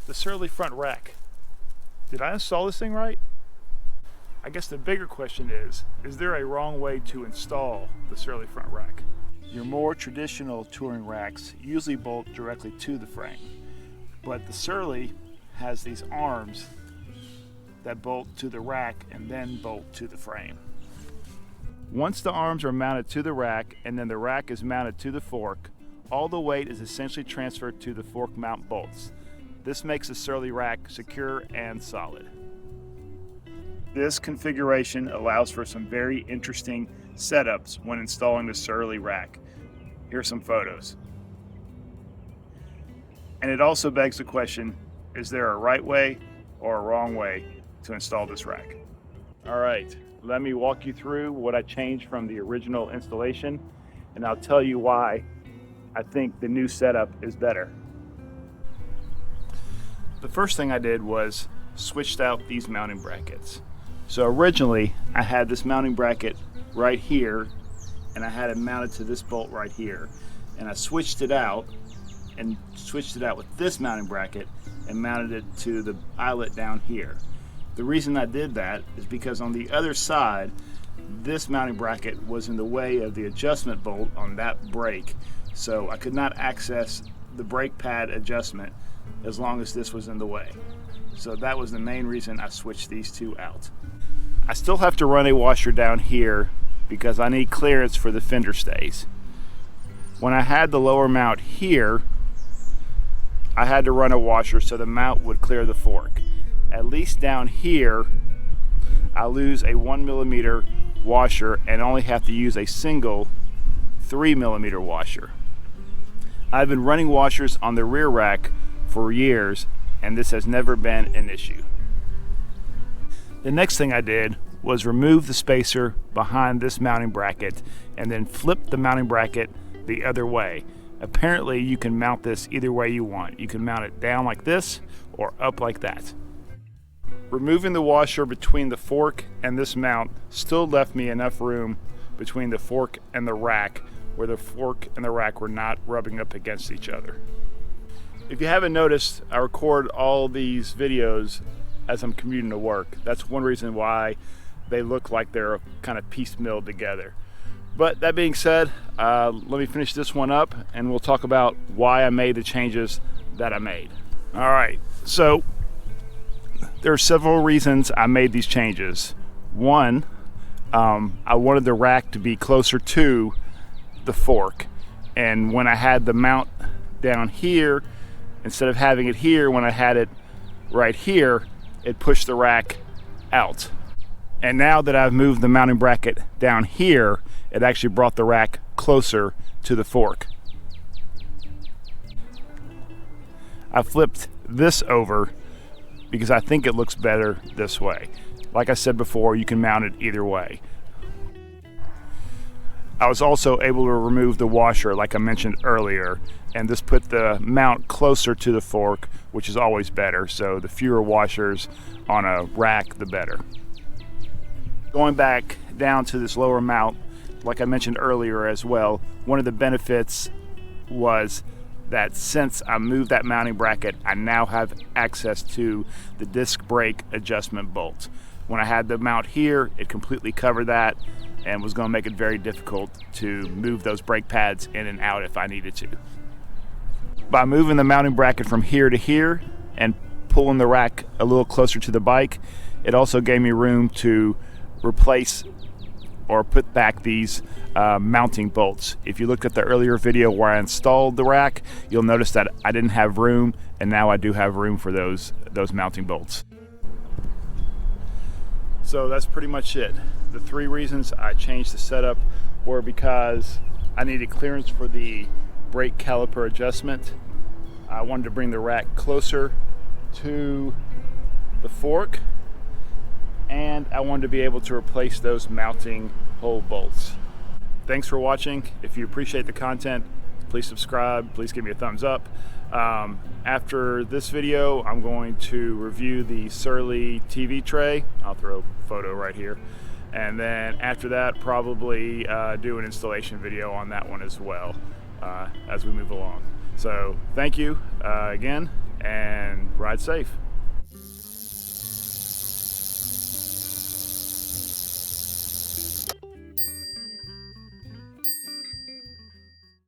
the Surly front rack. Did I install this thing right? I guess the bigger question is there a wrong way to install the Surly front rack? Your more traditional touring racks usually bolt directly to the frame, but the Surly has these arms that bolt to the rack and then bolt to the frame. Once the arms are mounted to the rack and then the rack is mounted to the fork, all the weight is essentially transferred to the fork mount bolts. This makes the Surly rack secure and solid. This configuration allows for some very interesting setups when installing the Surly rack. Here's some photos. And it also begs the question, is there a right way or a wrong way to install this rack? All right, let me walk you through what I changed from the original installation, and I'll tell you why I think the new setup is better. The first thing I did was switched out these mounting brackets. So originally I had this mounting bracket right here and I had it mounted to this bolt right here, and I switched it out with this mounting bracket and mounted it to the eyelet down here. The reason I did that is because on the other side this mounting bracket was in the way of the adjustment bolt on that brake, so I could not access the brake pad adjustment as long as this was in the way. So that was the main reason I switched these two out. I still have to run a washer down here because I need clearance for the fender stays. When I had the lower mount here, I had to run a washer so the mount would clear the fork. At least down here, I lose a 1mm washer and only have to use a single 3mm washer. I've been running washers on the rear rack for years, and this has never been an issue. The next thing I did was remove the spacer behind this mounting bracket and then flip the mounting bracket the other way. Apparently you can mount this either way you want. You can mount it down like this or up like that. Removing the washer between the fork and this mount still left me enough room between the fork and the rack where the fork and the rack were not rubbing up against each other. If you haven't noticed, I record all these videos as I'm commuting to work. That's one reason why they look like they're kind of piecemealed together. But that being said, let me finish this one up and we'll talk about why I made the changes that I made. All right, so there are several reasons I made these changes. One, I wanted the rack to be closer to the fork, and when I had the mount down here, instead of having it here, when I had it right here, it pushed the rack out. And now that I've moved the mounting bracket down here, it actually brought the rack closer to the fork. I flipped this over because I think it looks better this way. Like I said before, you can mount it either way. I was also able to remove the washer like I mentioned earlier, and this put the mount closer to the fork, which is always better. So the fewer washers on a rack, the better. Going back down to this lower mount, like I mentioned earlier as well, one of the benefits was that since I moved that mounting bracket, I now have access to the disc brake adjustment bolt. When I had the mount here, it completely covered that and was going to make it very difficult to move those brake pads in and out if I needed to. By moving the mounting bracket from here to here and pulling the rack a little closer to the bike, it also gave me room to replace or put back these mounting bolts. If you looked at the earlier video where I installed the rack, you'll notice that I didn't have room, and now I do have room for those mounting bolts. So that's pretty much it. The three reasons I changed the setup were because I needed clearance for the brake caliper adjustment. I wanted to bring the rack closer to the fork, and I wanted to be able to replace those mounting hole bolts. Thanks for watching. If you appreciate the content, please subscribe, please give me a thumbs up. After this video, I'm going to review the Surly TV tray. I'll throw a photo right here. And then after that, probably do an installation video on that one as well as we move along. So thank you again, and ride safe.